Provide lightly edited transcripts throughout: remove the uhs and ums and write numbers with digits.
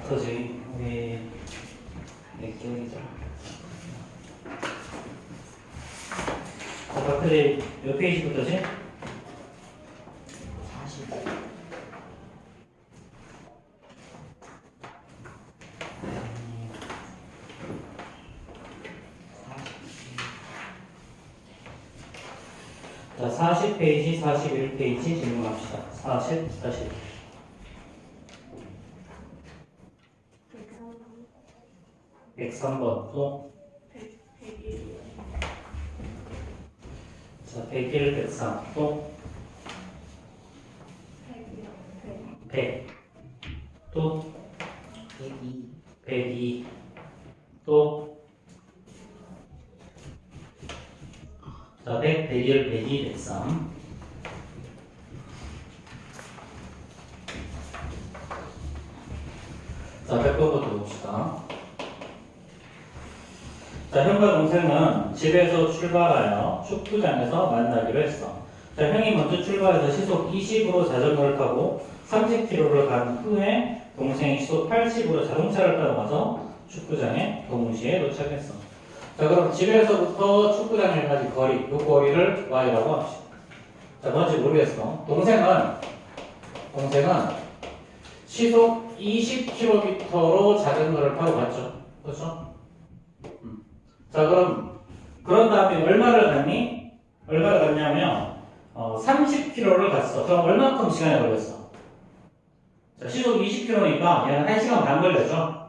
그지 우리 몇 개월이더라. 박근혜 몇 페이지부터지? 40. 자, 40페이지, 41페이지 질문합시다. 40, 41. 103번 또. 101. 자, 101, 103 또. 100 또. 102. 102 또. 자, 100, 101, 102, 103. 자, 100번부터 봅시다. 자, 형과 동생은 집에서 출발하여 축구장에서 만나기로 했어. 자, 형이 먼저 출발해서 시속 20으로 자전거를 타고 30km를 간 후에 동생이 시속 80으로 자동차를 타고 와서 축구장에 동시에 도착했어. 자, 그럼 집에서부터 축구장에까지 거리, 이 거리를 y라고 합시다. 자, 뭔지 모르겠어. 동생은 시속 20km로 자전거를 타고 갔죠. 그렇죠? 자, 그런 다음에 얼마를 갔니? 얼마를 갔냐면 30km를 갔어. 그럼 얼마큼 시간이 걸렸어? 자, 시속 20km니까 얘는 1시간 반 걸렸죠?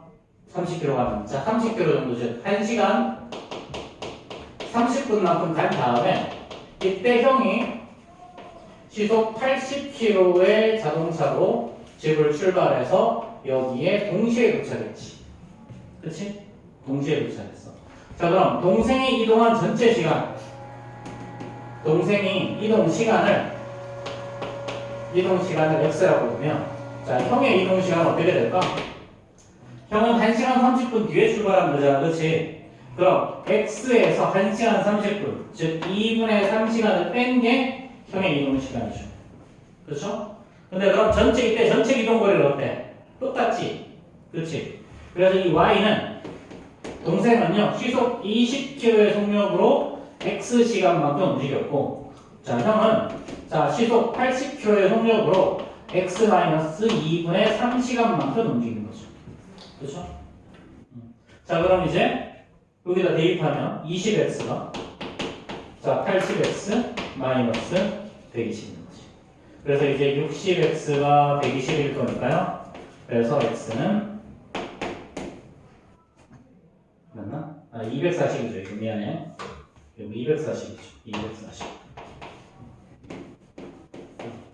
30km 가면. 자, 30km 정도죠. 1시간 30분만큼 간 다음에 이때 형이 시속 80km의 자동차로 집을 출발해서 여기에 동시에 도착했지. 그치? 동시에 도착했어. 자, 그럼 동생이 이동한 전체 시간, 동생이 이동 시간을 x라고 보면, 자, 형의 이동 시간은 어떻게 될까? 형은 1시간 30분 뒤에 출발한 거잖아, 그렇지? 그럼 x에서 1시간 30분, 즉 2분의 3시간을 뺀 게 형의 이동 시간이죠. 그렇죠? 근데 그럼 이때 전체 이동 거리는 어때? 똑같지? 그렇지? 그래서 이 y는 동생은요, 시속 20km의 속력으로 x시간만큼 움직였고, 자, 형은, 자, 시속 80km의 속력으로 x-2분의 3시간만큼 움직인 거죠. 그렇죠? 자, 그럼 이제, 여기다 대입하면 20x가, 자, 80x 마이너스 120인 거지. 그래서 이제 60x가 120일 거니까요. 그래서 x는 맞나? 아, 240이죠. 이거 미안해. 이거 240이죠. 240.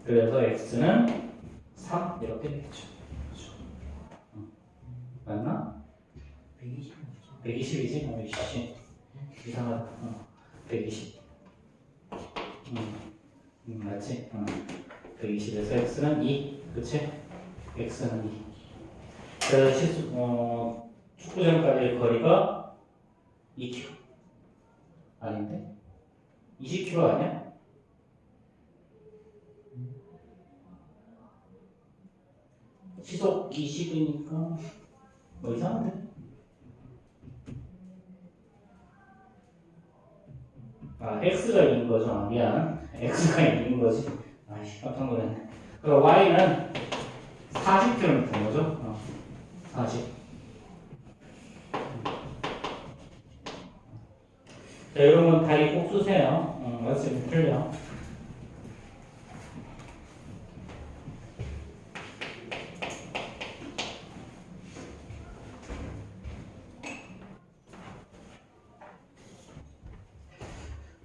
그래서 x는 3 이렇게 되겠죠. 그렇죠? 맞나? 120. 120이지? 120. 이상하다. 120. 맞지? 120에서 x는 2. 그치? x는 2. 그래서 축구장까지의 거리가 2km. 아닌데? 20km 아니야? 시속 20이니까 뭐 이상한데? 아, x가 2인 거죠. 아, 미안. x가 2인 거지. 아이씨, 깜짝 놀랐네. 그럼 y는 40km인 거죠? 40. 자, 여러분 다리 꼭 쓰세요. 말씀이 틀려.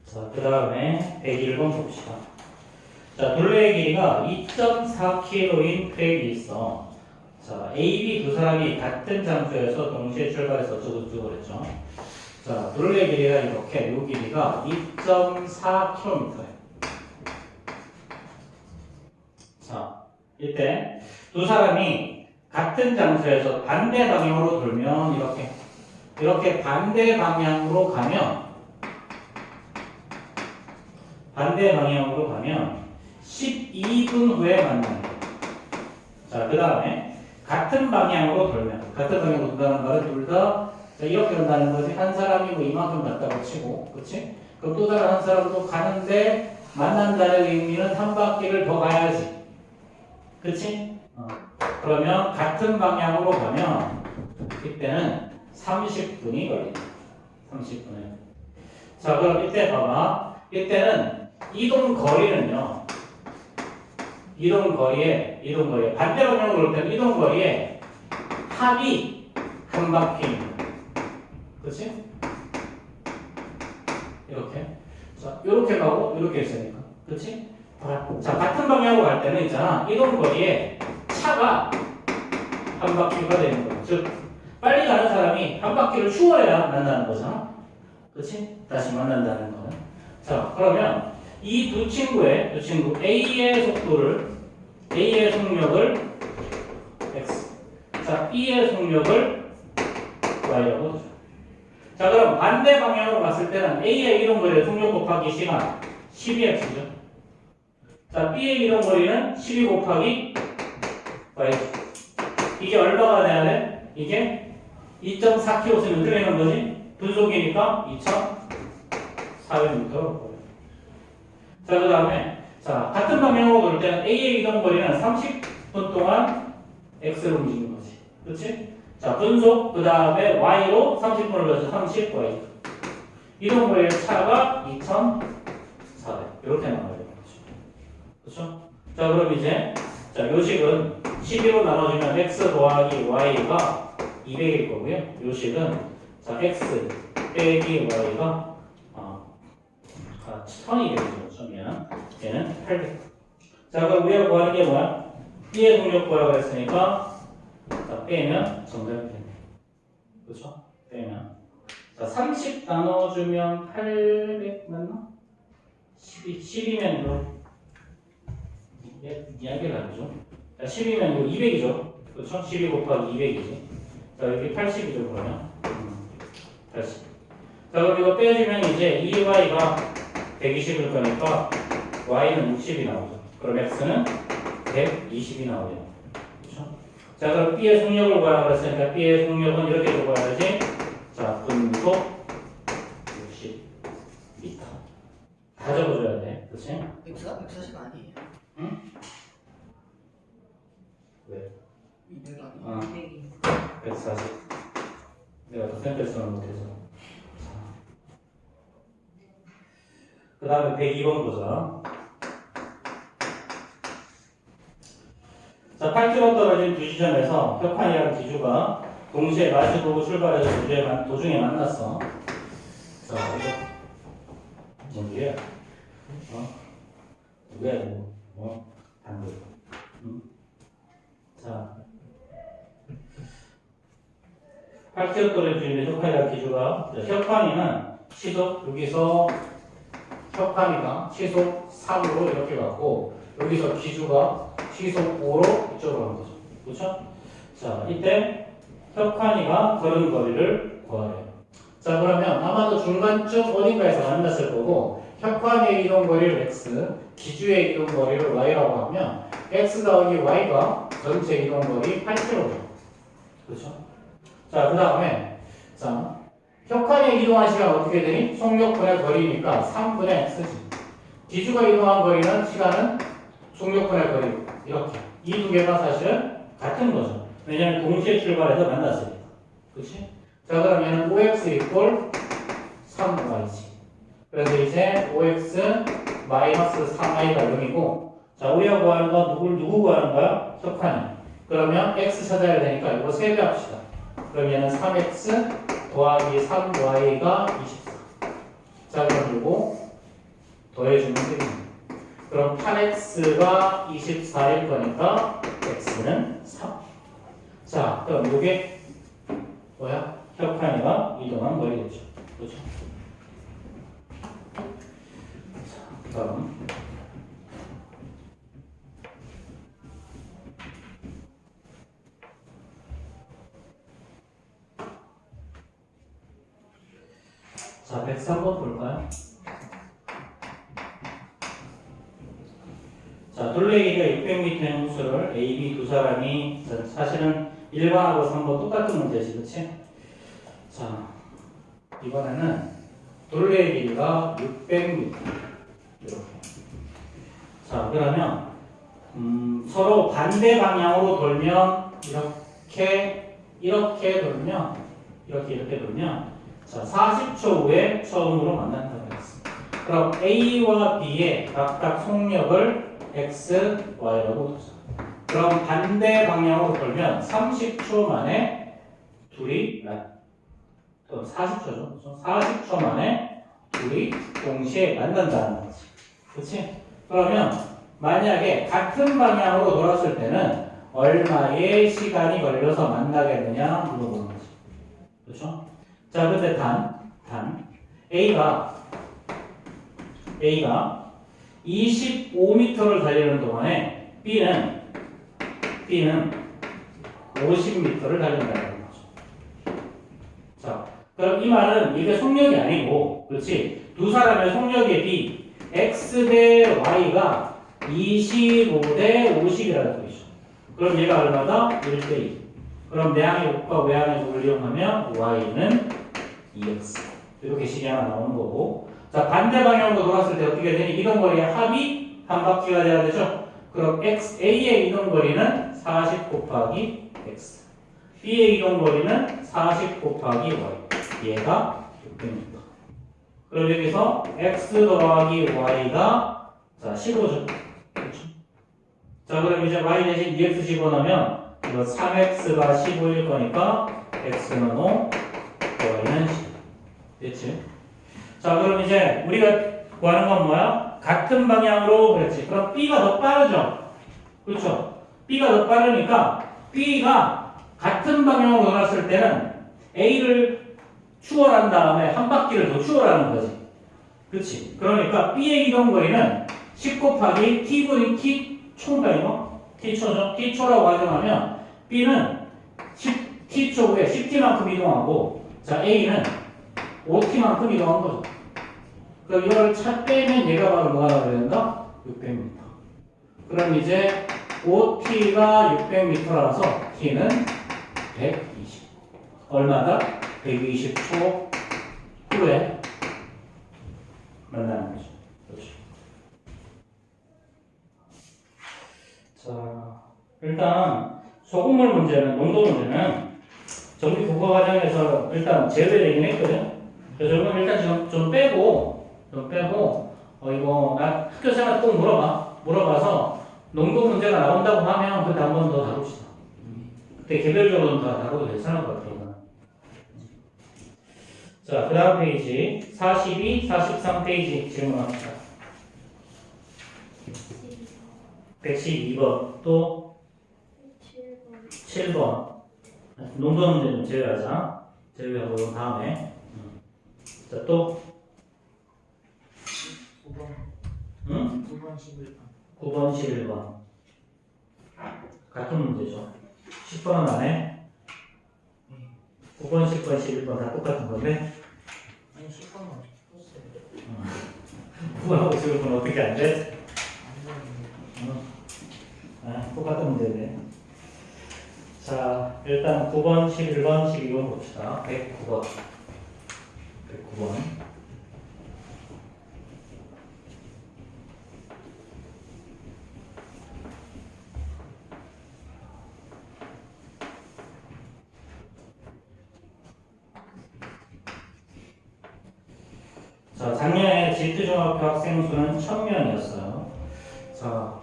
자, 그 다음에 101번 봅시다. 자, 둘레의 길이가 2.4km인 트랙이 있어. 자, A, B 두 사람이 같은 장소에서 동시에 출발해서 어쩌고저쩌고 그랬죠. 자, 둘레의 길이가 이렇게, 이 길이가 2.4km예요. 자, 이때 두 사람이 같은 장소에서 반대 방향으로 돌면 이렇게 반대 방향으로 가면 12분 후에 만나는 거예요. 자, 그 다음에 같은 방향으로 돌면 같은 방향으로 돈다는 말은 둘 다 이렇게 온다는 거지. 한 사람이 뭐 이만큼 갔다고 치고 그렇지? 그럼 또 다른 한 사람도 가는데 만난다는 의미는 한 바퀴를 더 가야지. 그렇지? 그러면 같은 방향으로 가면 이때는 30분이 걸린다. 30분에. 자, 그럼 이때 봐봐. 이때는 이동 거리는요. 이동 거리에 반대 방향으로 올 때는 이동 거리에 합이 한 바퀴입니다. 그렇지? 이렇게. 자, 이렇게 가고 이렇게 있으니까. 그렇지? 자, 같은 방향으로 갈 때는 있잖아. 이동 거리에 차가 한 바퀴가 되는 거야. 즉, 빨리 가는 사람이 한 바퀴를 추월해야 만나는 거잖아. 그렇지? 다시 만난다는 거는. 자, 그러면 이 두 친구 A의 속력을 X. 자, B의 속력을 Y라고 하죠. 자, 그럼 반대 방향으로 갔을 때는 A의 이동거리의 속력 곱하기 시간 12x죠. 자, B의 이동거리는 12 곱하기 y. 이게 얼마가 돼야 돼? 이게 2.4km 쓰면 어떻게 되는 거지? 분속이니까 2,400m. 자, 그 다음에 같은 방향으로 돌 때는 A의 이동거리는 30분 동안 X를 움직이는 거지. 그렇지? 자, 분속, 그 다음에 Y로 30분을 넣어서 30Y. 이동거리의 차가 2,400. 이렇게 나와야 되는 거죠. 그렇죠? 자, 그럼 이제 요식은 12로 나눠주면 X 더하기 Y가 200일 거고요. 요식은 X 빼기 Y가 1200이죠. 얘는 800. 자, 그럼 우리가 구하는 게 뭐야? B의 동력 구하라고 했으니까 빼면 정답이 되네. 그렇죠? 빼면 30 나눠주면 800 맞나? 12면 이거 이야기를 하죠. 12면 이거 200이죠. 그렇죠? 12 곱하기 200이지. 자, 여기 80이죠. 그러면 80. 자, 그럼 이거 빼주면 이제 2y가 120일 거니까 y는 60이 나오죠. 그럼 x는 120이 나오죠. 그렇죠? 자, 그럼 B의 속력을 구하라고 했으니까 B의 속력은 이렇게 적어야지. 자, 분속 60m. 다 적어줘야 돼. 그렇지? X가 140 아니에요? 응? 왜? 200 아. 아니에요? 140. 내가 더 생각했으면 못해서. 그 다음에 102번 보자. 자, 8km 떨어진 두 지점에서 혁환이랑 기주가 동시에 마주보고 출발해서 도중에 만났어. 자, 이거 뭐야? 왜? 단글. 자, 8km 떨어진 혁환이랑 기주가 혁환이는 시속 여기서 혁환이가 시속 3으로 이렇게 갔고 여기서 기주가 시속 5로 이쪽으로 가는 거죠. 그렇죠? 자, 이때 혁환이가 걸은 거리를 구하래요. 자, 그러면 아마도 중간쯤 어딘가에서 만났을 거고 혁환의 이동 거리를 x, 기주의 이동 거리를 y라고 하면 x 더하기 y가 전체 이동 거리 8km죠. 그렇죠? 자, 그 다음에 혁환이 이동한 시간 어떻게 되니? 속력분의 거리니까 3분의 x지. 기주가 이동한 거리는 시간은 속력분의 거리. 이렇게. 이 두 개가 사실은 같은 거죠. 왜냐하면 동시에 출발해서 만났으니까. 그치? 자, 그럼 얘는 5x 이꼴 3y지. 그래서 이제 5x 마이너스 3y가 0이고 자, 우리가 구하는 건 누구 구하는 거야? 혁환이. 그러면 x 찾아야 되니까 이거 3배 합시다. 그럼 얘는 3x 더하기 3y가 24. 자, 그럼 이거 더해주면 되겠네. 그럼 8x가 24일 거니까 x는 3. 자, 그럼 이게 뭐야? 혁환이가 이동한 거리겠죠. 그렇죠? 자, 다음. 자, 103번 볼까요? 자, 둘레길이가 600m인 호수를 A, B 두 사람이 사실은 1번하고 3번 똑같은 문제지, 그치? 자, 이번에는 둘레의 길이가 600m. 이렇게. 자, 그러면 서로 반대 방향으로 돌면 이렇게 돌면 이렇게 돌면 자, 40초 후에 처음으로 만난다고 했습니다. 그럼 A와 B의 각각 속력을 X, Y라고 두자. 그럼 반대 방향으로 돌면 30초 만에 둘이 40초죠. 40초 만에 둘이 동시에 만난다는 거지. 그렇지? 그러면 만약에 같은 방향으로 돌았을 때는 얼마의 시간이 걸려서 만나겠느냐 물어보는 거지. 그렇죠? 자, 근데 A가 25m를 달리는 동안에 B는 50m를 달린다는 거죠. 자, 그럼 이 말은 이게 속력이 아니고, 그렇지? 두 사람의 속력의 B, X 대 Y가 25 대 50이라는 소리죠. 그럼 얘가 얼마다? 1대 2. 그럼 내항의 곱과 외항의 곱을 이용하면 Y는 2X. 이렇게 식이 하나 나오는 거고. 자, 반대 방향으로 돌았을 때 어떻게 되니? 이동 거리의 합이 한 바퀴가 돼야 되죠? 그럼 A의 이동 거리는 40 곱하기 X. B의 이동 거리는 40 곱하기 Y. 얘가 600m. 그럼 여기서 X 더하기 Y가 자, 15죠. 그렇죠? 자, 그럼 이제 Y 대신 2X 집어넣으면 이거 3X가 15일 거니까 X는 5, Y는 10. 됐지? 자, 그럼 이제 우리가 구하는 건 뭐야? 같은 방향으로 그랬지. 그럼 B가 더 빠르죠? 그렇죠? B가 더 빠르니까 B가 같은 방향으로 돌았을 때는 A를 추월한 다음에 한 바퀴를 더 추월하는 거지. 그렇지? 그러니까 B의 이동 거리는 10 곱하기 T분이 T초인가 이거? T초죠? T초라고 가정하면 B는 10T초 후에 10T만큼 이동하고 자, A는 5T만큼 이동한 거죠. 그럼 이걸 차 빼면 얘가 바로 뭐가 나와야 된다? 600m. 그럼 이제 5T가 600m라서 T는 120. 얼마다? 120초 후에 만나는 거죠. 그렇죠. 자, 일단 소금물 문제는, 농도 문제는 정비 국어 과정에서 일단 제외되긴 했거든. 그래서 이건 일단 좀 빼고 이거 나 학교 생활 꼭 물어봐서 농도 문제가 나온다고 하면 그때 한 번 더 다룹시다. 그때 개별적으로 다 다뤄도 괜찮을 것 같아요. 자, 그 다음 페이지 42, 43 페이지 질문합시다. 112번 또 7번 농도 문제 좀 제외하자. 제외하고 다음에 자, 또 9번. 응? 9번 11번. 9번, 11번 같은 문제죠. 10번은 안 해? 9번, 10번, 11번 다 똑같은 건데 아니 10번은 어떻게 풀었어요? 9번하고 11번 어떻게 안 돼? 안 되는데. 똑같은 문제네. 자, 일단 9번, 11번, 12번 봅시다. 109번. 109번. 자, 작년에 질투중학교 학생 수는 1000명이었어요. 자,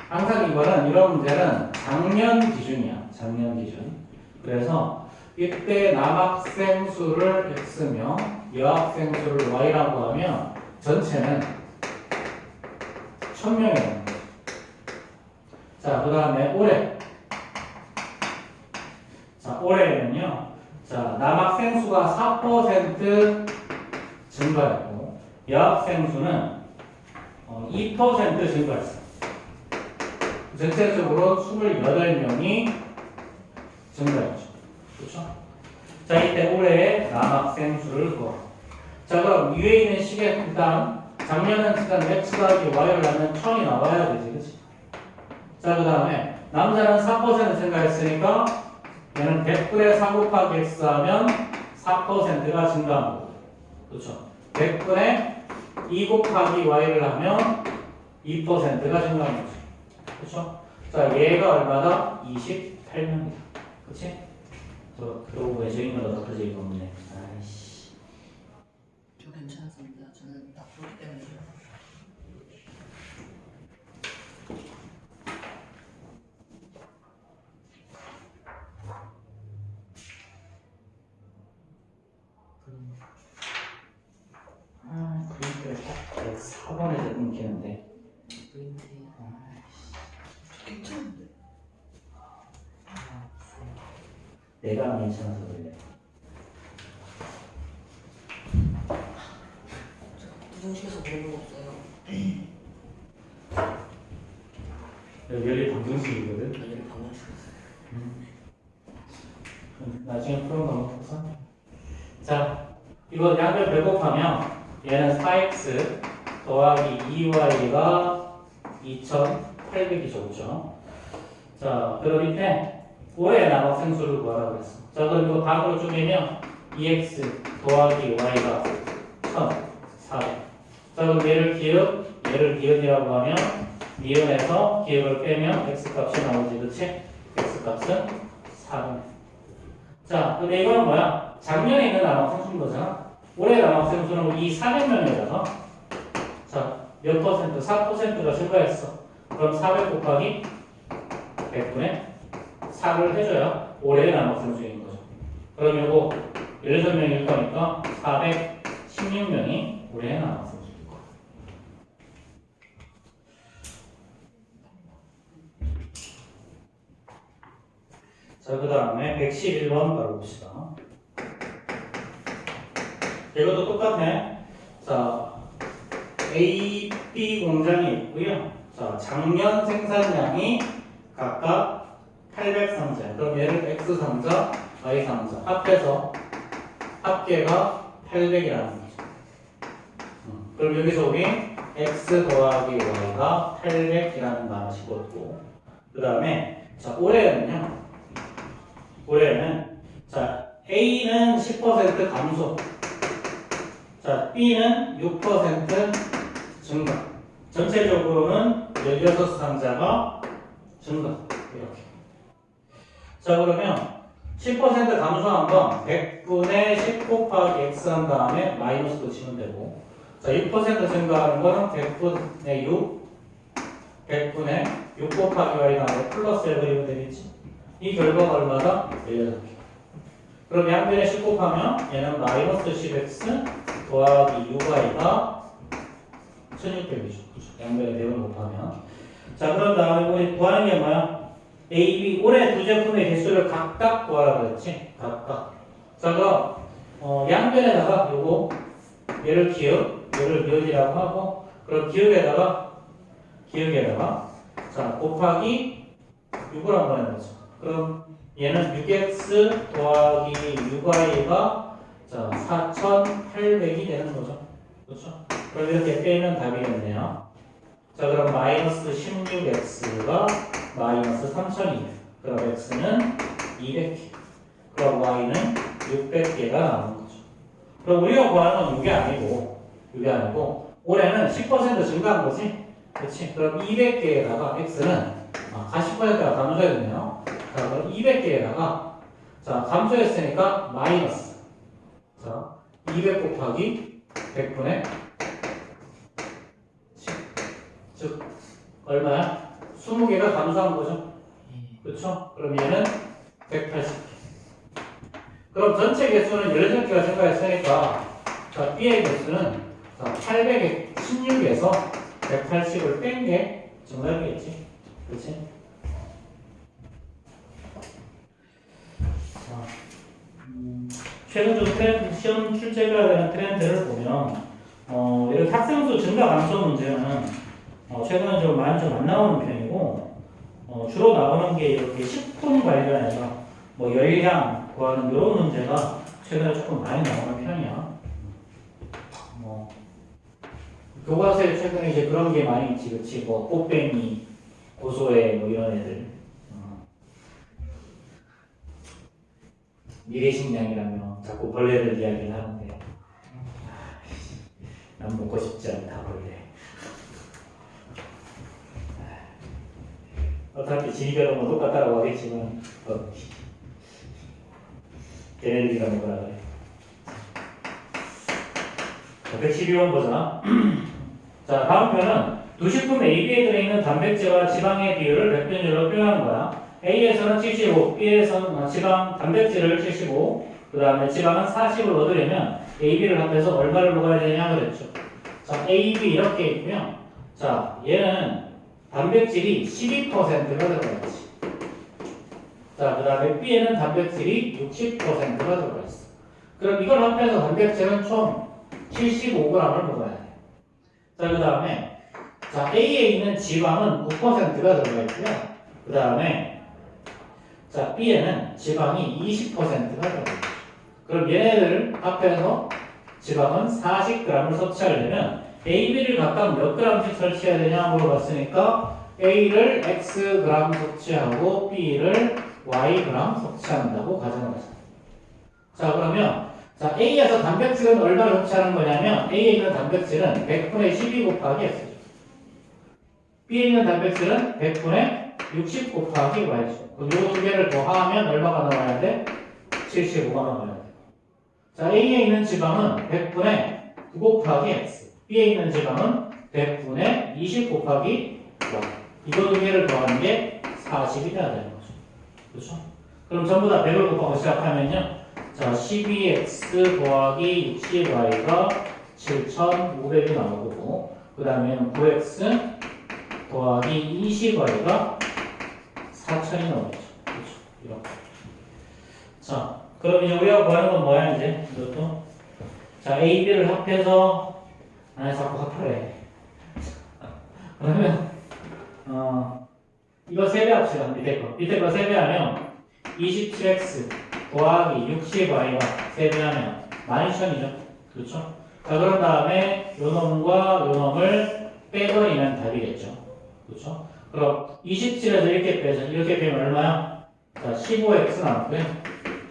항상 이거는 이런 문제는 작년 기준이야. 작년 기준. 그래서 이때 남학생 수를 X며 여학생 수를 Y라고 하면 전체는 1000명이에요. 자, 그 다음에 올해. 자, 올해는요. 자, 남학생 수가 4% 증가했고 여학생 수는 2% 증가했어. 전체적으로 28명이 증가했죠. 그렇죠? 자, 이때 올해의 남학생 수를 구하. 자, 그럼 위에 있는 식의 일단 작년은 일단 x 더하기 y를 하면 1000이 나와야 되지, 그렇지? 자, 그 다음에 남자는 4% 증가했으니까 얘는 100분의 4 곱하기 x 하면 4%가 증가한 거고. 그렇죠? 100분의 2 곱하기 y를 하면 2%가 증가한 거죠. 그렇죠? 자, 얘가 얼마다? 28명이다. 그렇지? 그러고 왜 저기 마다 덮어져 있고 없네. 아이씨. 저 괜찮습니다. 저는 딱 그렇기 때문에. 아, 그러니까 딱 4번에서 끊기는데. 프린트. 괜찮은데. 내가 안 괜찮아서 그래. 부정식에서 그런 거 없어요. 열이 방정식이거든. 아니면 방정식에서. 나중에 풀어 넘어가서. 자, 이거 양변 배곱하면 얘는 4x 더하기 2y가 2800이죠. 그렇죠? 자, 그럼 밑에 올해 남학생수를 구하라고 그랬어. 자, 그럼 이거 반으로 쪼개면 2x 더하기 y가 1400. 자, 그럼 얘를 기억이라고 하면 미음에서 기억을 빼면 x 값이 나오지. 그치? x 값은 400. 자, 근데 이거는 뭐야? 작년에 있는 남학생수인 거잖아. 올해 남학생수는 이 400명에다가 자, 몇 퍼센트? 4%가 증가했어. 그럼 400 곱하기 100분의 4를 해줘야 올해의 남학생수인 거죠. 그럼 이거 16명일 거니까 416명이 올해의 남학생수일 거야. 자, 그 다음에 111번 바로 봅시다. 이것도 똑같아. 자, A, B 공장이 있고요. 자, 작년 생산량이 각각 800상자. 그럼 얘를 X 상자, Y 상자 합해서 합계가 800이라는 거죠. 그럼 여기서 우리 X 더하기 Y가 800이라는 거 하나씩 얻고, 그 다음에 자, 올해는 자, A는 10% 감소. 자, B는 6% 증가. 전체적으로는 16상자가 증가. 이렇게. 자, 그러면 10% 감소한 건 100분의 10 곱하기 x 한 다음에 마이너스 붙이면 되고, 자, 6% 증가하는 거는 100분의 6, 100분의 6 곱하기 y 다음에 플러스를 그리면 되겠지. 이 결과가 얼마다? 16개. 그럼 양변에 10 곱하면 얘는 마이너스 10x 더하기 6y가 1600이죠. 양변에 4번 곱하면. 자, 그런 다음에 우리 구하는 게 뭐야? A, B, 올해 두 제품의 개수를 각각 구하라 그랬지? 각각. 자, 그럼 양변에다가 요거 얘를 기억이라고 하고, 그럼 기억에다가 자, 곱하기 6을 한번 해보자. 그럼 얘는 6x 더하기 6y가 자, 4800이 되는 거죠. 그렇죠? 그럼 이렇게 빼면 답이겠네요. 자, 그럼 마이너스 16x가 마이너스 3200. 그럼 x는 200개. 그럼 y는 600개가 나오는 거죠. 그럼 우리가 구하는 건 이게 아니고 올해는 10% 증가한 거지? 그렇지? 그럼 200개에다가 x는 40%가 감소했네요. 자, 그럼 200개에다가 자, 감소했으니까 마이너스. 자, 200 곱하기 100분의 10. 즉, 얼마야? 20개가 감소한 거죠. 그렇죠? 그럼 얘는 180개. 그럼 전체 개수는 16개가 증가했으니까 자, B의 개수는 자, 816에서 180을 뺀 게 정답이겠지. 그렇지? 최근적으로 시험 출제가 되는 트렌드를 보면 이렇게 학생수 증가 감소 문제는 최근에 좀 많이 좀 안 나오는 편이고 주로 나오는 게 이렇게 식품 관련해서 뭐 열량 구하는 이런 문제가 최근에 조금 많이 나오는 편이야. 교과서에 최근에 이제 그런 게 많이 있지, 그렇지? 뭐 꽃뱅이 고소해 뭐 이런 애들. 미래식량이라며 자꾸 벌레를 이야기를 하는데 난 먹고 싶지 않다 벌레. 어차피 지니별은 뭐 똑같다고 하겠지만 걔네들이랑 뭐라 그래. 112번 보자. 자, 다음 표는 두 식품 A, B에 들어있는 단백질과 지방의 비율을 100분율로 표현한 거야. A에서는 75, B에서는 단백질을 75, 그 다음에 지방은 40을 얻으려면 A, B를 합해서 얼마를 먹어야 되냐 그랬죠. 자, A, B 이렇게 있고요. 자, 얘는 단백질이 12%가 들어가 있지. 자, 그 다음에 B에는 단백질이 60%가 들어가 있어. 그럼 이걸 합해서 단백질은 총 75g을 먹어야 돼. 자, 그 다음에 자, A에 있는 지방은 9%가 들어가 있고요. 그 다음에 자, B에는 지방이 20%가 들어가 있어요. 그럼 얘네들 합해서 지방은 40g을 섭취하려면 A, B를 각각 몇 g씩 섭취해야 되냐 물어봤으니까 A를 Xg 섭취하고 B를 Yg 섭취한다고 가정을 하자. 자, 그러면 자, A에서 단백질은 얼마를 섭취하는 거냐면 A에 있는 단백질은 100분의 12 곱하기 X죠. B에 있는 단백질은 100분의 60 곱하기 Y죠. 그럼 요 두 개를 더하면 얼마가 나와야 돼? 75가 나와야 돼. 자, A에 있는 지방은 100분의 9 곱하기 X, B에 있는 지방은 100분의 20 곱하기 Y. 이거 두 개를 더하는 게 40이 돼야 되는 거죠. 그렇죠? 그럼 전부 다 100을 곱하고 시작하면요. 자, 12x 더하기 60y가 7,500이 나오고, 그 다음에는 9x 더하기 20y가 4,000이 나오겠죠. 그렇죠? 이렇게. 자, 그럼 이제 우리가 구하는 건 뭐야, 이제? 이것도. 자, A, B를 합해서, 아니, 자꾸 합하래. 그러면, 이거 세배합시다. 밑에 거. 밑에 거 세배하면 27x 더하기 60y가 세배하면 12,000이죠. 그렇죠? 자, 그런 다음에 요 놈과 요 놈을 빼버리면 답이겠죠. 그렇죠? 그럼 27에서 이렇게 빼서 이렇게 빼면 얼마야? 자, 15x 남고요.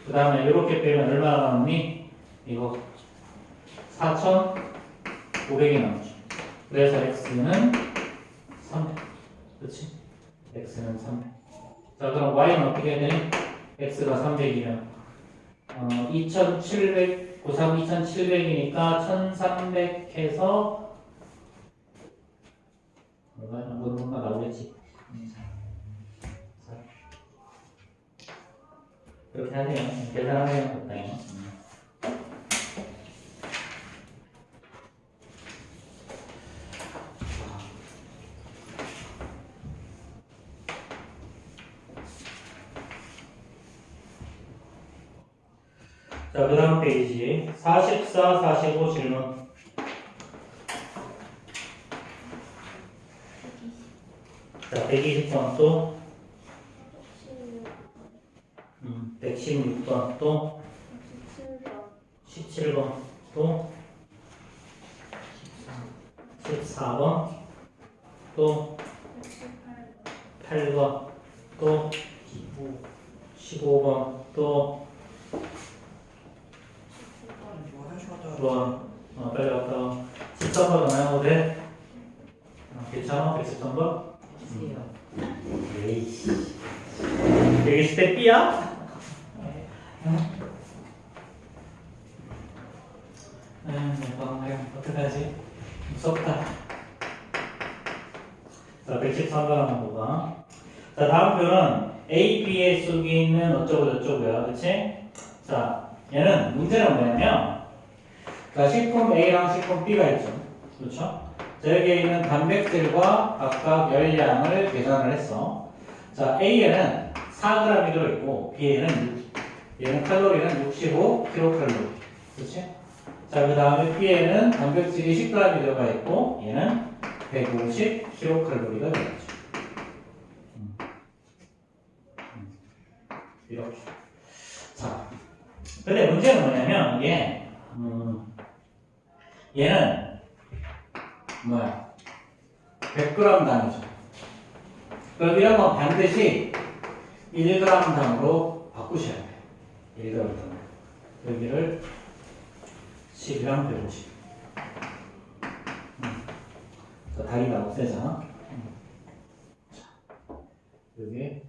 그 다음에 이렇게 빼면 얼마나 남니? 이거 4,500이 남죠. 그래서 x는 300. 그렇지? x는 300. 자, 그럼 y는 어떻게 되니? x가 300이면 2700 곱하기 2700이니까 1300 해서 얼마 나오겠지? 그렇게 하네요. 계산하면 좋다요. 자, 그 다음 페이지 44, 45 질문. 자, 120번 또 116번 또 17번 또 14번 또 8번 또 15번 또 좋아. 빨리 갔다 와. 13번 나와도 돼? 괜찮아? 113번? 주세요. 에이씨. 120대 B야? 어떡하지? 무섭다. 자, 113번 한번 봐봐. 자, 다음 표는 A, B의 속에 있는 어쩌고저쩌고야. 그치? 자, 얘는 문제는 뭐냐면 자, 식품 A랑 식품 B가 있죠. 그렇죠? 자, 여기에 있는 단백질과 각각 열량을 계산을 했어. 자, A에는 4g이 들어있고 B에는 얘는 칼로리는 65kcal. 그렇지? 자, 그 다음에 B에는 단백질이 10g이 들어가 있고 얘는 150kcal가 들어있죠. 이렇게. 자, 근데 문제는 뭐냐면 이게 얘는 뭐야? 100g 단위죠. 그럼 이런 건 반드시 1g당으로 바꾸셔야 돼요. 1g당. 여기를 10이랑 150. 자, 다리가 없애잖아. 여기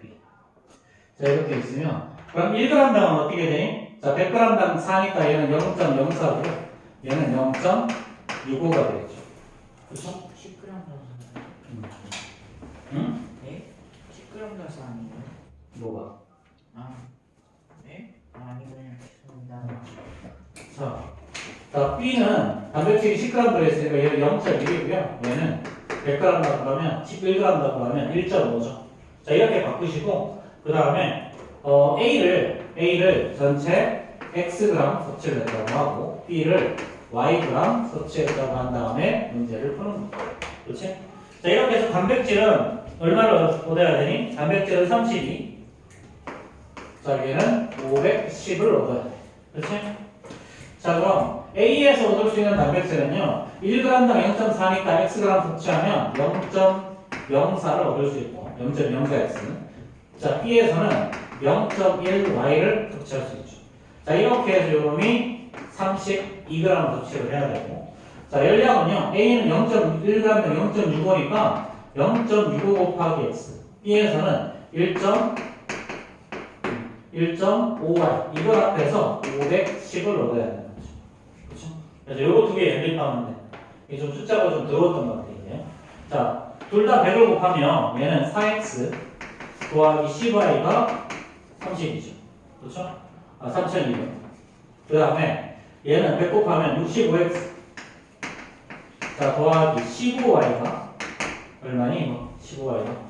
B. 자, 이렇게 있으면 그럼 1g당은 어떻게 되니? 자, 100g당 4니까 얘는 0.04고요. 얘는 0.65가 되겠죠. 그렇죠? 10g 나서 응? 네? 10g 나서 아니에요? 뭐가? 아 네? 아니군요. 죄송합니다. 자, B는 단백질이 10g 들어있으니까 얘는 0.1이고요. 얘는 100g 나가면 11g 나가면 1.5죠. 자, 이렇게 바꾸시고 그 다음에 A를 전체 Xg 섭취를 했다고 하고 B를 Yg 섭취했다고 한 다음에 문제를 푸는 거예요. 그렇지? 자, 이렇게 해서 단백질은 얼마를 얻어야 되니? 단백질은 32. 자, 얘는 510을 얻어야 돼. 그렇지? 자, 그럼 A에서 얻을 수 있는 단백질은요 1g당 0.4니까 Xg 섭취하면 0.04를 얻을 수 있고 0.04X. 자, B에서는 0.1Y를 섭취할 수 있죠. 자, 이렇게 해서 요놈이 32g 섭취를 해야 되고, 자, 열량은요 A는 0.1g당 0.65니까 0.65 곱하기 X. B에서는 1.5Y 이걸 합해서 510을 얻어야 되는 거죠. 그렇죠? 그래서 요거 두 개 연립하면 돼. 이게 좀 숫자가 좀 들어왔던 것 같아요. 이제. 자, 둘 다 100을 곱하면 얘는 4X 더하기 10Y가 30이죠. 그렇죠? 3200. 그 다음에 얘는 100 곱하면 65X 자, 더하기 15Y가 얼마니? 15Y가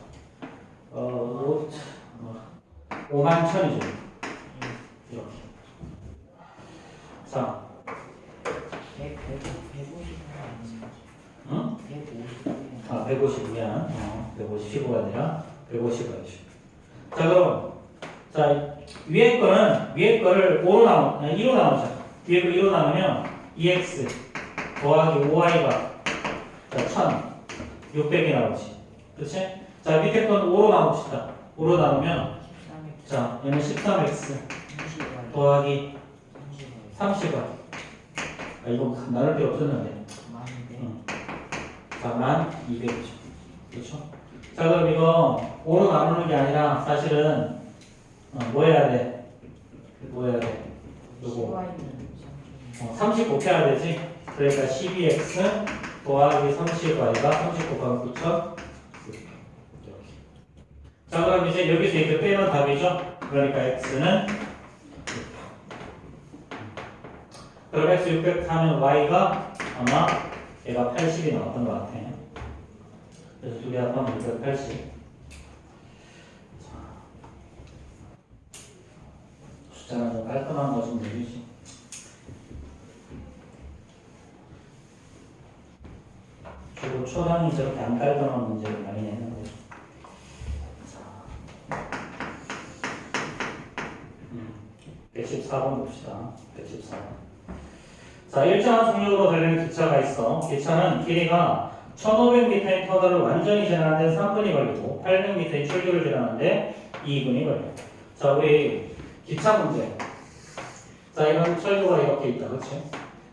51,000이죠. 이렇게. 자, 150g 응? 150g 150이야. 150가 아니라 150이죠. 자, 그럼 자, 위에 거를 2로 나누자. 위에 거 2로 나누면 2x 더하기 5y가 1,600이 나오지. 그렇지? 자, 밑에 건 5로 나눕시다. 5로 나누면 자, 얘는 13x 더하기 30y. 아, 이거 나눌 필요 없었는데. 자, 1200이죠. 그렇죠? 자, 그럼 이거 5로 나누는 게 아니라 사실은 뭐 해야 돼? 뭐 해야 돼? 요거 30 곱해야 되지? 그러니까 12x 더하기 30y가 30 곱하기 9,000 이렇게. 자, 그럼 이제 여기서 이렇게 빼면 답이죠? 그러니까 x는 600. 그럼 x 600 하면 y가 아마 얘가 80이 나왔던 것 같아. 그래서 두 개 합하면 680. 숫자는 좀 깔끔한 거 좀 내주지. 주로 초단이 저렇게 안 깔끔한 문제를 많이 내는 거죠. 자, 114번 봅시다. 114번. 자, 일정한 속력으로 달리는 기차가 있어. 기차는 길이가 1500m의 터널을 완전히 지나는데 3분이 걸리고 800m의 출구를 지나는데 2분이 걸려요. 자, 우리 기차 문제. 자, 이건 철도가 이렇게 있다. 그치?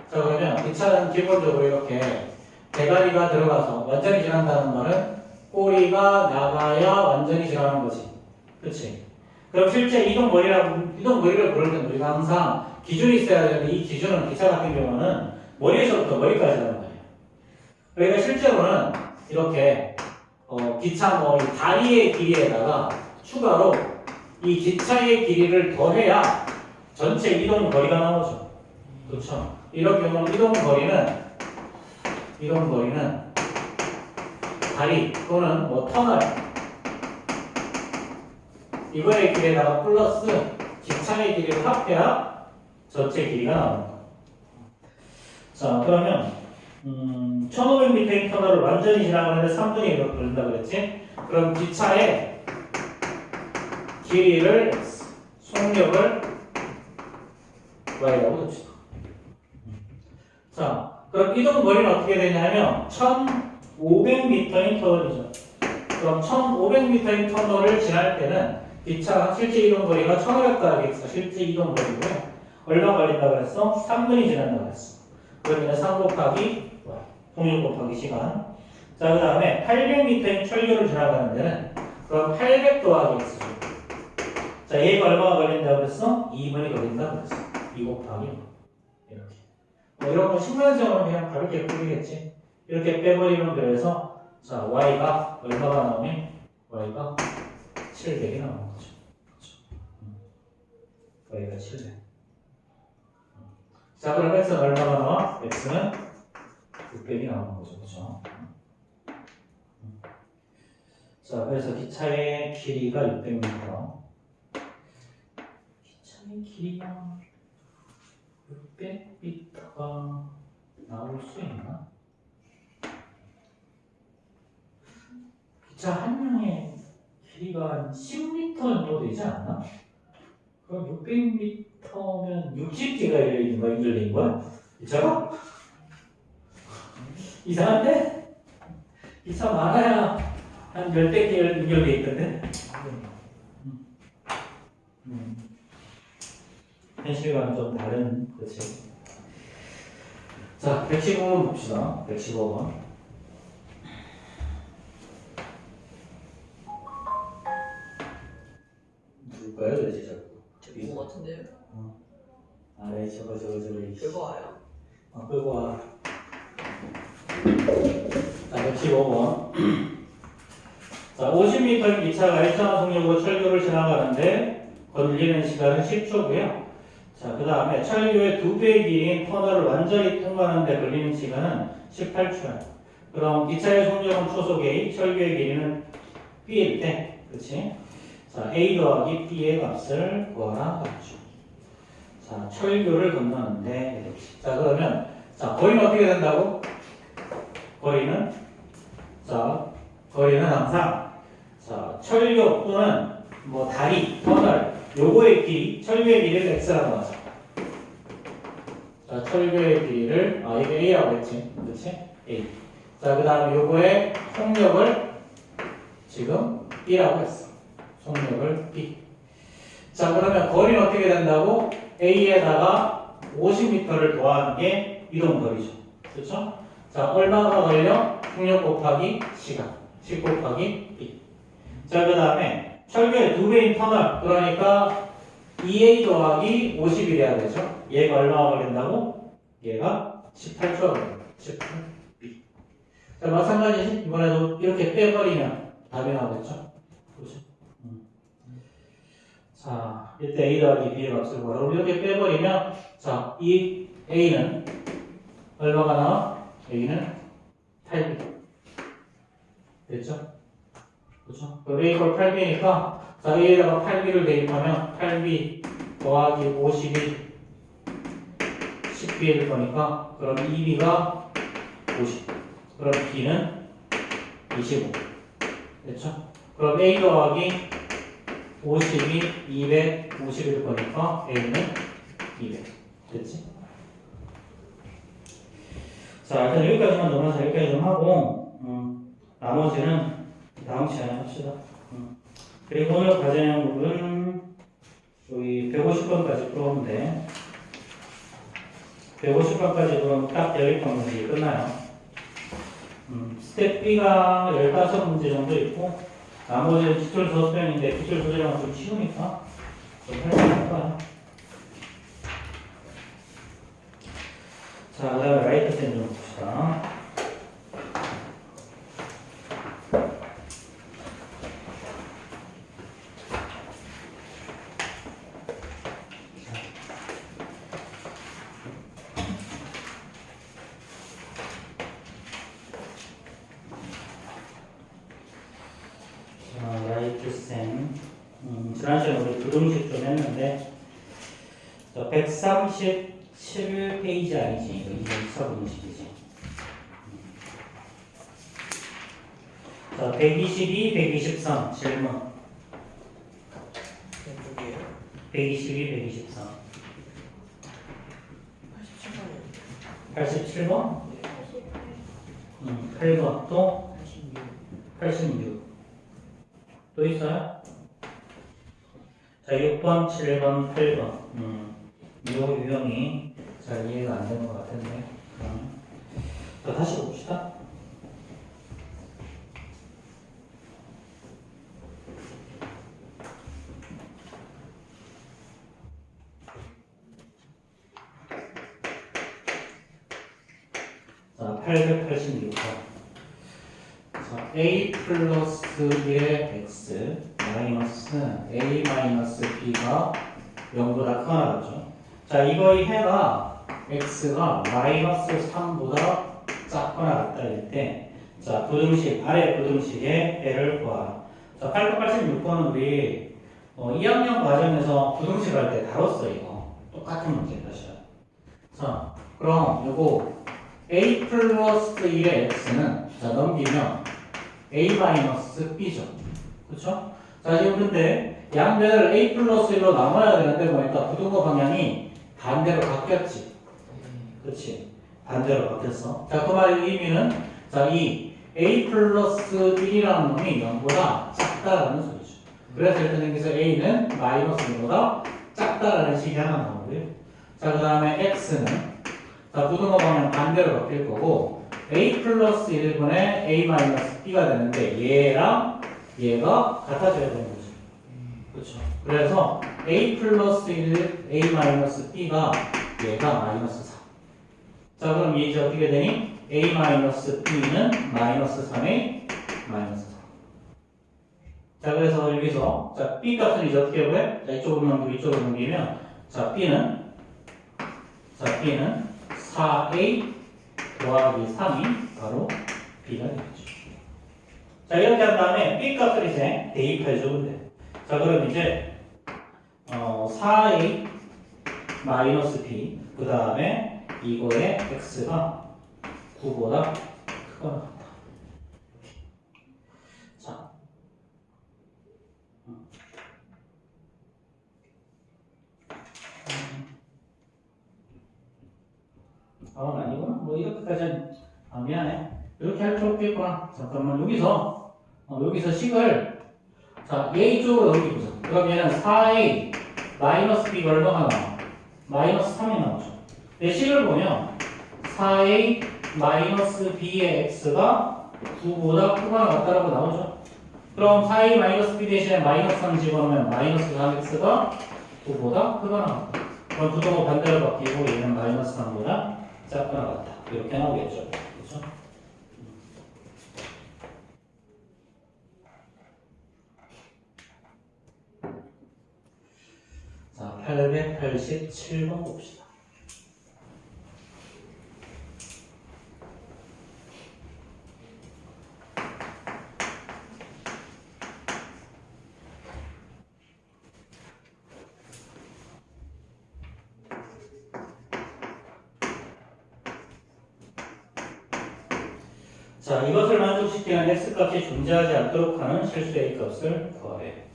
자, 그러면 기차는 기본적으로 이렇게 대가리가 들어가서 완전히 지난다는 말은 꼬리가 나가야 완전히 지나는 거지. 그치? 그럼 실제 이동거리를 부를 때는 우리가 항상 기준이 있어야 되는데 이 기준은 기차 같은 경우는 머리에서부터 머리까지라는 거예요. 그러니까 실제로는 이렇게 기차 이 다리의 길이에다가 추가로 이 기차의 길이를 더해야 전체 이동 거리가 나오죠. 그렇죠? 이런 경우는 이동 거리는 다리 또는 터널 이거의 길이에다가 플러스 기차의 길이를 합해야 전체 길이가 나오는 거예요. 자, 그러면 1500m의 터널을 완전히 지나가는데 3분이 걸린다 그랬지? 그럼 기차의 길이를 속력을 y라고 둡시다. 자, 그럼 이동 거리는 어떻게 되냐면 1500m의 터널이죠. 그럼 1500m인 터널을 지날 때는 기차 실제 이동 거리가 1500 더하기 x 실제 이동 거리고요. 얼마 걸린다고 그랬어? 3분이 지난다고 그랬어. 그러면 3 곱하기 동력 곱하기 시간. 자, 그 다음에 800m인 철교를 지나가는 데는 그럼 800 더하기 x죠. 자, 얘가 얼마가 걸린다고 그랬어? 2분이 걸린다고 그랬어. 2 곱하기 이렇게. 이런 거 식문화적으로 그냥 가볍게 풀리겠지. 이렇게 빼버리면 그래서 자, y가 얼마가 나오니? y가 700이 나오는 거죠. 그렇죠. y가 700. 자, 그럼 x는 얼마가 나와? x는 600이 나오는 거죠. 그렇죠? 자, 그래서 기차의 길이가 600m. 기차의 길이가 600m가 나올 수 있나? 기차 한 명의 길이가 한 10m 정도 되지 않나? 그럼 600m면 60개가 열린 거야? 연결된 거야? 기차가? 이상한데? 기차 많아야 한 10대 개 연결돼 있던데? 현실과는 좀 다른, 그치? 자, 115번 봅시다. 115번. 누굴까요, 도대체 자꾸? 제거 같은데요? 아, 네, 저거. 그거 와요. 끌고 와. 자, 115번. 자, 50m 기차가 일정한 속력으로 철교를 지나가는데 걸리는 시간은 10초고요. 자, 그 다음에 철교의 2배의 길이인 터널을 완전히 통과하는 데 걸리는 시간은 18초야. 그럼 기차의 속력은 초속 A, 철교의 길이는 B일 때, 그치? 자, A 더하기 B의 값을 구하라 하죠. 자, 철교를 건너는데, 자, 그러면, 자, 거리는 어떻게 된다고? 거리는 항상, 자, 철교 또는 뭐 다리, 터널, 요거의 길이, 철교의 길이를 x라고 하죠. 자, 철교의 길이를, 이거 a라고 했지. 그치? a. 자, 그 다음에 요거의 속력을 지금 b라고 했어. 속력을 b. 자, 그러면 거리는 어떻게 된다고? a에다가 50m를 더하는 게 이동 거리죠. 그렇죠? 자, 얼마가 걸려? 속력 곱하기 시간. 10 곱하기 b. 자, 그 다음에 철교의 2배인 터널. 그러니까 2a 더하기 50이래야 되죠. 얘가 얼마가 걸린다고? 얘가 18초가 걸린다. 18b. 자, 마찬가지지? 이번에도 이렇게 빼버리면 답이 나오겠죠? 그렇죠? 자, 이때 a 더하기 b의 값을 구하라. 이렇게 빼버리면, 자, 이 a는 얼마가 나와? a는 8b. 됐죠? 그렇죠? 그럼 a 이퀄 8b니까, 자, a에다가 8b를 대입하면 8b 더하기 50이 10b일 거니까, 그럼 2b가 50. 그럼 b는 25. 됐죠? 그럼 a 더하기 50이 250일 거니까 A는 200. 됐지? 자, 일단 여기까지만 넘어서 여기까지 좀 하고, 나머지는 다음 시간에 합시다. 그리고 오늘 과제형은 여기 150번까지 풀어오면 돼. 150번까지 그럼 딱 10번 문제 끝나요. 스텝 B가 15문제 정도 있고, 나머지는 기출 소수형인데 기출 소수형은 좀 쉬우니까 좀 할만할 거야. 자, 그 다음에 라이트 線좀 봅시다. 라이트생. 지난 시간에 우리 부등식 좀 했는데, 137페이지 아니지? 이거 2차분식이지. 자, 122, 123 질문. 122, 123. 87번? 8번 또? 86. 또 있어요? 자, 6번, 7번, 8번. 요 유형이 잘 이해가 안 되는 것 같은데. 그러면 자, 다시 봅시다. 자, 886번. 자, a 플러스 1의 x 마이너스 a 마이너스 b가 0보다 크거나 같죠. 자, 이거의 해가 x가 마이너스 3보다 작거나 같다일 때, 자, 부등식, 아래 부등식의 해를 구하라. 자, 886번은 우리 2학년 과정에서 부등식 할 때 다뤘어, 이거. 똑같은 문제 다시요. 자, 그럼 요거 a 플러스 1의 x는 자, 넘기면 a 마이너스 b죠. 그쵸? 자, 지금 근데 양변을 a 플러스 1로 나눠야 되는데 보니까 부등호 방향이 반대로 바뀌었지. 그렇지? 반대로 바뀌었어. 자, 그 말의 의미는 자, 이 a 플러스 1이라는 놈이 0보다 작다라는 소리죠. 그래서 일단 여기서 a는 마이너스 1보다 작다라는 식이 하나 나오고요. 자, 그 다음에 x는 자, 부등호 방향 반대로 바뀔 거고 a 플러스 1분의 a 마이너스 b가 되는데 얘랑 얘가 같아져야 되는 거죠. 그렇죠. 그래서 a 플러스 1 a 마이너스 b가 얘가 마이너스 3. 자, 그럼 얘 이제 어떻게 되니? a 마이너스 b는 마이너스 3의 마이너스 3. 자, 그래서 여기서 자, b 값은 이제 어떻게 해? 자, 이쪽으로 넘기고 이쪽으로 넘기면 자, b는 4a 더하기 3이 바로 b가 되겠죠. 자, 이렇게 한 다음에 b 값을 이제 대입해줘. 근데 자, 그럼 이제 4a 마이너스 b 그 다음에 이거의 x가 9보다 크거나 같다. 자, 아니구나. 뭐 이렇게까지는 미안해. 이렇게 할 필요 없겠구나. 잠깐만 여기서 식을 자, a 쪽으로 넘기보자. 그럼 얘는 4a 마이너스 b가 얼마가 나와? 마이너스 3이 나오죠. 내 식을 보면 4a 마이너스 b의 x가 9보다 크거나 같다라고 나오죠. 그럼 4a 마이너스 b 대신에 마이너스 3 집어넣으면 마이너스 3x가 9보다 크거나 같다. 그럼 부등호 반대로 바뀌고 얘는 마이너스 3보다 작거나 같다. 이렇게 나오겠죠. 그렇죠? 자, 887번 봅시다. 자, 이것을 만족시키는 x값이 존재하지 않도록 하는 실수 a값을 구하래.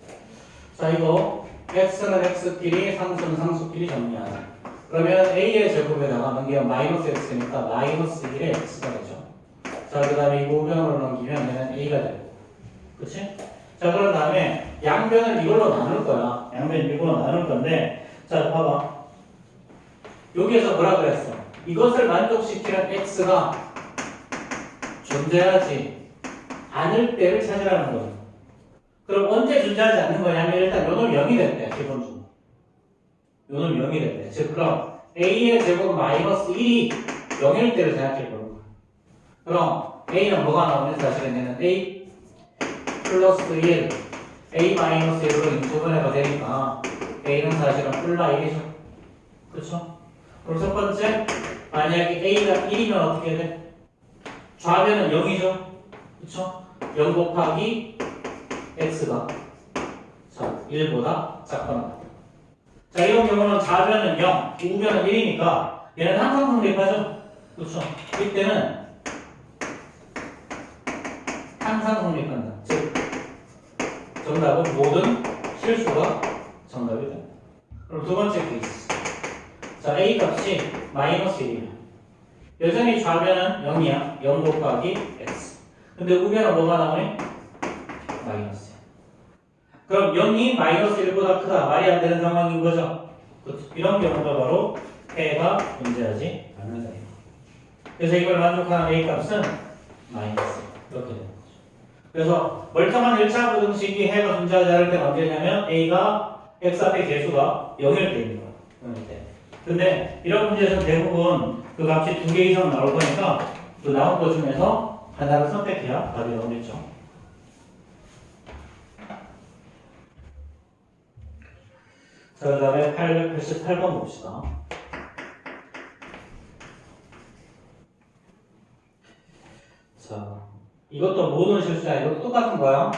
자, 이거 x는 x끼리 상수는 상수끼리 정리하자. 그러면 a의 제곱에다가 넘기면 마이너스 x니까 마이너스 1의 x가 되죠. 자, 그 다음에 이 우변으로 넘기면 얘는 a가 되고. 그치? 자, 그런 다음에 양변을 이걸로 나눌 거야. 양변을 이걸로 나눌 건데, 자, 봐봐. 여기에서 뭐라 그랬어? 이것을 만족시키는 x가 존재하지 않을 때를 찾으라는 거죠. 그럼 언제 존재하지 않는 거냐면 일단 요놈 0이 됐대, 기본적으로. 요놈 0이 됐대. 즉, 그럼 a의 제곱 마이너스 1이 0일 때를 생각해 보는 거야. 그럼 a는 뭐가 나오는 사실은 얘는 a 플러스 1, a 마이너스 1으로 인수분해가 되니까 a는 사실은 플라 1이죠. 그쵸? 그럼 첫 번째, 만약에 a가 1이면 어떻게 돼? 좌변은 0이죠. 그쵸? 0 곱하기 x가 자, 1보다 작거나 같다. 자, 이런 경우는 좌변은 0, 우변은 1이니까 얘는 항상 성립하죠. 그쵸? 이때는 항상 성립한다. 즉, 정답은 모든 실수가 정답이 된다. 그럼 두 번째 케이스. 자, a 값이 마이너스 1이야. 여전히 좌변은 0이야. 0 곱하기 x. 근데 우변은 뭐가 나오니? 마이너스야. 그럼 0이 마이너스 1보다 크다. 말이 안 되는 상황인 거죠. 이런 경우가 바로 해가 존재하지 않는 사이입니다. 그래서 이걸 만족하는 A 값은 마이너스 이렇게 되는 거죠. 그래서 멀쩡한 1차 부등식이 해가 존재하지 않을 때가 언제냐면 A가 x 앞에 개수가 0일 때입니다. 0일 때. 근데 이런 문제에서 대부분 그 값이 2개 이상 나올 거니까 그 나온 것 중에서 하나를 선택해야 답이 나오겠죠. 자, 그 다음에 888번 봅시다. 자, 이것도 모든 실수야. 이것도 똑같은 거야.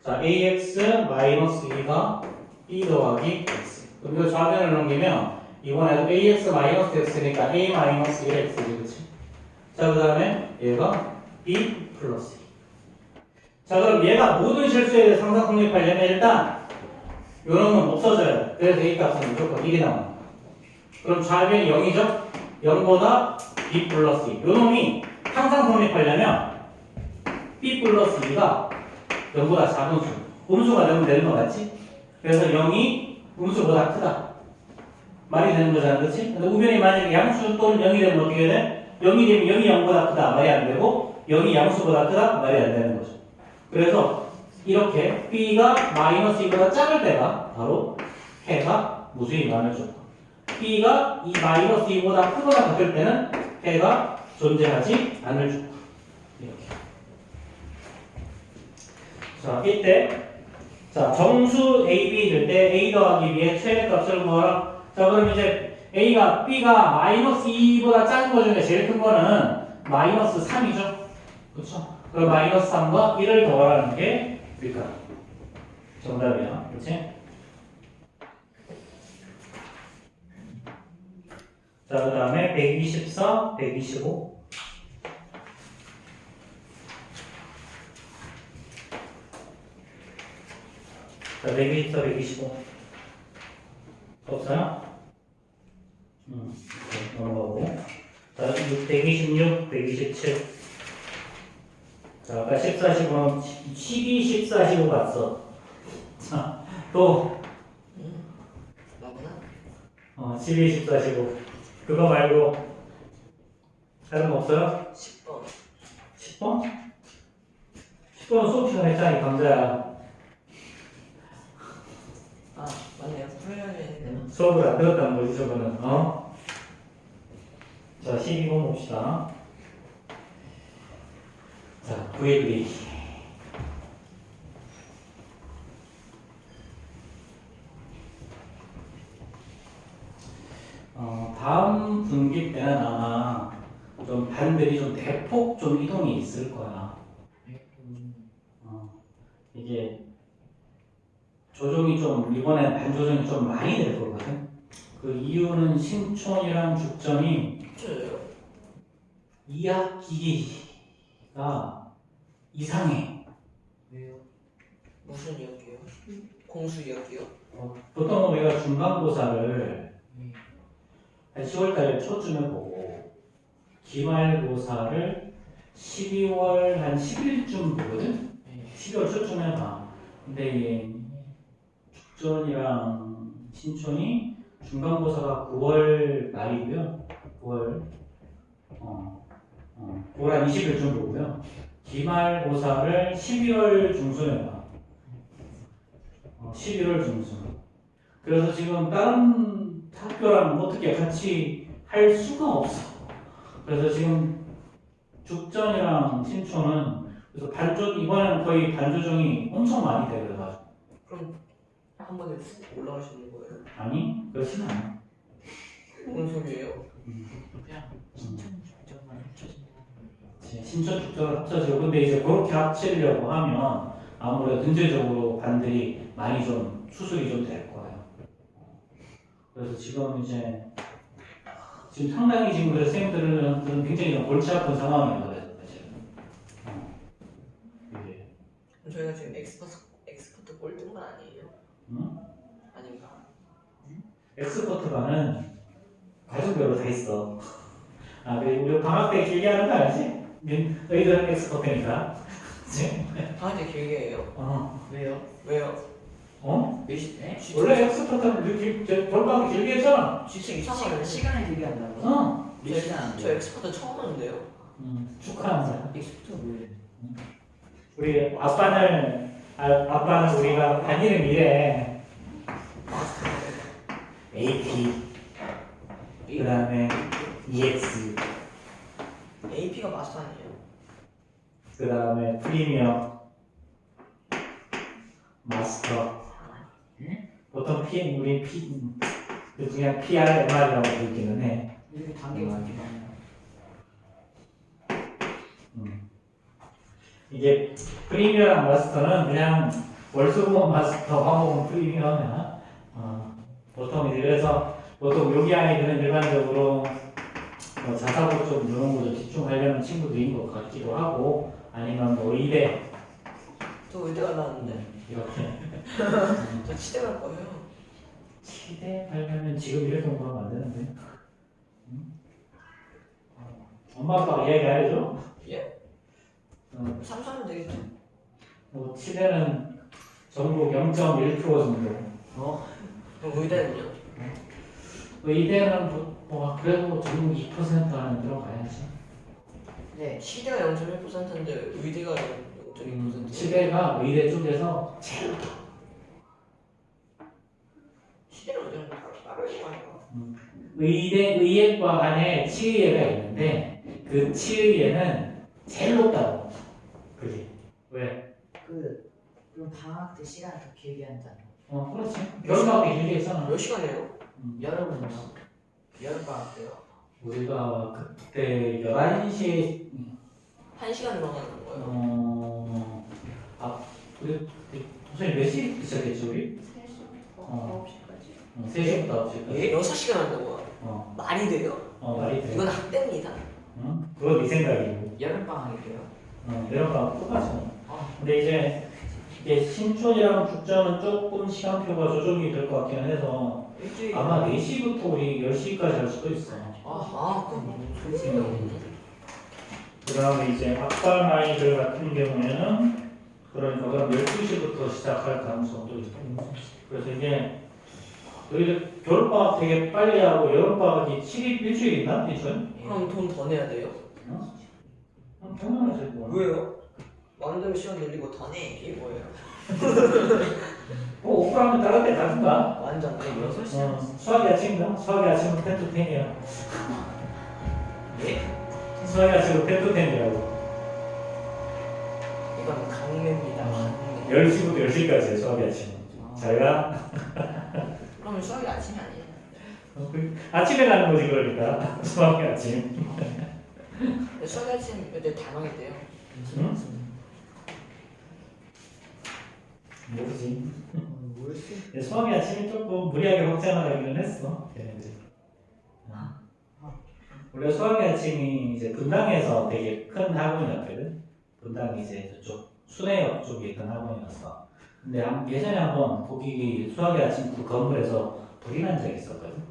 자, ax-2가 b 더하기 x. 그럼 이거 좌변을 넘기면 이번에도 ax-x니까 a-1x지, 그치? 자, 그 다음에 얘가 b 플러스 2. 자, 그럼 얘가 모든 실수에 대해 상상 성립하려면 일단 요런 건 없어져요. 그래서 a 값은 무조건 1이 나옵니다. 그럼 좌변이 0이죠? 0보다 b 플러스 2. 요 놈이 항상 성립하려면 b 플러스 2가 0보다 작은 수. 음수가 되는 거 맞지? 그래서 0이 음수보다 크다. 말이 되는 거잖아, 그렇지? 근데 우변이 만약에 양수 또는 0이 되면 어떻게 돼? 0이 되면 0이 0보다 크다. 말이 안 되고 0이 양수보다 크다. 말이 안 되는 거죠. 그래서 이렇게 b가 마이너스 2보다 작을 때가 바로 해가 무수히 많을 줬다. b가 이 마이너스 2보다 크거나 같을 때는 해가 존재하지 않을 줬다. 이렇게. 자, 이때 자, 정수 AB일 때 A 더하기 B의 최대값을 구하라. 자, 그럼 이제 A가 B가 마이너스 2보다 작은 거 중에 제일 큰 거는 마이너스 3이죠. 그렇죠? 그럼 마이너스 3과 1을 더하라는 게 우리가 정답이야. 그렇지? 자, 그 다음에 124, 125. 자, 124, 125. 없어요? 넘어가고. 자, 126, 127. 자, 아까 14, 15는 12, 14, 15 봤어. 자, 또, 나구나. 12, 14, 15. 그거 말고, 다른 거 없어요? 10번. 10번? 10번은 수업 시간에 했잖아, 강자야. 아, 맞네요. 훈련을 했는데. 수업을 안 들었다는 거지, 저거는. 어? 자, 12번 봅시다. 자, 구의 그리기. 다음 분기 때는 아마 좀 반들이 좀 대폭 좀 이동이 있을 거야. 이게 조정이 좀 이번에 반조정이 좀 많이 될 거거든. 그 이유는 신촌이랑 죽전이 저요? 2학기가 이상해. 왜요? 무슨 이야기요? 공수 이야기요? 보통 우리가 중간고사를 한 10월달에 초쯤에 보고 기말고사를 12월 한 10일쯤 보거든? 12월 초쯤에 봐. 근데 이 죽전이랑 신촌이 중간고사가 9월 말이고요. 9월 한 20일쯤 보고요. 기말고사를 11월 중순에 봐. 11월 중순. 그래서 지금 다른 학교랑 어떻게 같이 할 수가 없어. 그래서 지금 죽전이랑 신촌은 그래서 이번에는 거의 반조정이 엄청 많이 돼. 그래가지고. 그럼 한 번에 훅 올라가시는 거예요? 아니, 그렇진 않아. 무슨 소리예요? 그냥 신청 죽전만 합쳐진다. 신촌 죽전을 합쳐지고 근데 이제 그렇게 합치려고 하면 아무래도 근제적으로 반들이 많이 좀 수술이 좀 될 거예요. 그래서 지금 상당히 지금 그래서 선생님들은 굉장히 좀 골치 아픈 상황이거든요. 이게 저희가 지금 엑스퍼트 꼴등 건 아니에요? 응? 아닌가? 엑스퍼트반은 가족별로 다 있어. 그리고 우리 방학 때 길게 하는 거 알지? 너희들은 엑스퍼트니까. 그치? 방학 때 길게 해요? 왜요? 왜요? 어? 몇 시? 네? 원래 엑스퍼트는 돌방이 길게 했잖아. 진짜 이상하네. 시간을 되게 한다고? 어. 몇 시간? 저 엑스퍼트 처음 하는데요. 축하합니다. 엑스부터 뭐예요? 우리 아빠는 우리가 반이름 이래. AP 그 다음에 EX AP가 마스터 아니에요? 그 다음에 프리미엄 마스터. 보통 우리 그냥 PRMR이라고 부르기는 해. 이렇게 단계가 이렇게 많아요. 이게 프리미엄 마스터는 그냥 월수금 마스터, 화목은 프리미엄이야. 보통 이제 그래서 보통 여기 아이들은 일반적으로 뭐 자사고 쪽 이런 거좀 집중하려는 친구들인 것 같기도 하고 아니면 뭐 의대 저 의대가 나왔는데. 이렇게 저 치대 갈 거예요. 치대 하려면 지금 이렇게 공부하면 안 되는데. 엄마 아빠가 이야기 안 해줘? 예? 3, 4면 되겠죠? 뭐 치대는 전국 0.1% 정도. 그럼 의대는요? 의대는 뭐 그래도 전국 2% 안에 들어가야지. 네. 치대가 0.1%인데 의대가 0.2%. 치대가 의대 쪽에서 제일 높아. 치대는 의대는 따로 있고 하니까. 의예과 안에 치의예가 있는데 그 치의예는 제일 높다고. 그지? 왜? 그럼 방학 때 시간 더 길게 한다는. 그렇지. 겨울방학이 길게 했잖아. 몇 시간이에요? 여름은요? 여름 방학 때요? 우리가 그때 11시에 1시간으로 가는 거예요. 우리 선생님 몇 시부터 시작했지 우리? 9시까지. 3시부터 9시까지. 예? 6시간 한다고요? 말이 돼요? 말이 돼. 이건 학대입니다. 그건 네 생각이고. 여름 방학이래요? 내려가고 똑같죠. 근데 이게 신촌이랑 죽전은 조금 시간표가 조정이 될 것 같기는 해서 일주일. 아마 4시부터 우리 10시까지 할 수도 있어. 그럼 좋습니다. 그 다음에 이제 앞발 아이들 같은 경우에는 그러니까 그럼 12시부터 시작할 가능성도 있고. 그래서 이게 너희들 겨울방학 되게 빨리 하고 여름방학이 7일 일주일 있나? 일주일? 그럼 돈 더 내야 돼요? 당연하지 뭐. 왜요? 마음대로 시간 늘리고 더 내. 이게 뭐예요? 뭐 오프라면 다른 데 가든가. 완전 네, 6시간. 수학이 아침인가? 수학이 아침은 10 to 10이야. 예? 수학이 아침은 10 to 10이라고. 이건 강매입니다. 강매. 10시부터 10시까지 수학이 아침은. 자기가 그러면 수학이 아침이 아니에요. 아침에 가는 거지 그러니까. 수학이 아침. 수학이 아침 몇 대 다 망했대요. 응? 모르지. 뭐였지? 수학이 아침이 조금 무리하게 확장하기는 했어. 걔네들이. 원래 수학이 아침이 이제 분당에서 되게 큰 학원이었거든. 분당이 이제 저쪽 순회역 쪽에 있던 학원이었어. 근데 예전에 한번 거기 수학이 아침 그 건물에서 불이 난 적이 있었거든.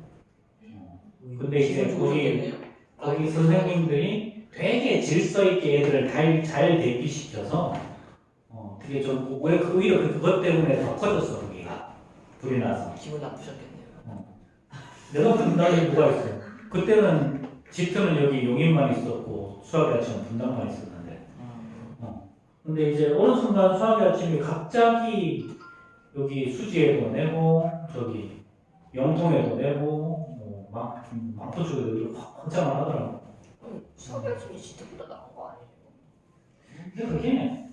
근데 이제 거기 선생님들이 되게 질서 있게 애들을 잘 대비시켜서 되게 좀 오히려 그것 때문에 더 커졌어 거기가 불이 나서. 기분 나쁘셨겠네요. 내가 분당에 누가 있어? 그때는 지트는 여기 용인만 있었고 수학의 아침은 분당만 있었는데. 근데 이제 어느 순간 수학의 아침이 갑자기 여기 수지에도 내고 저기 영통에도 내고 망포 쪽에도 이렇게 확 확장을 하더라고. 수학이 아침이 지트보다 나은 거 아니에요? 근데 그게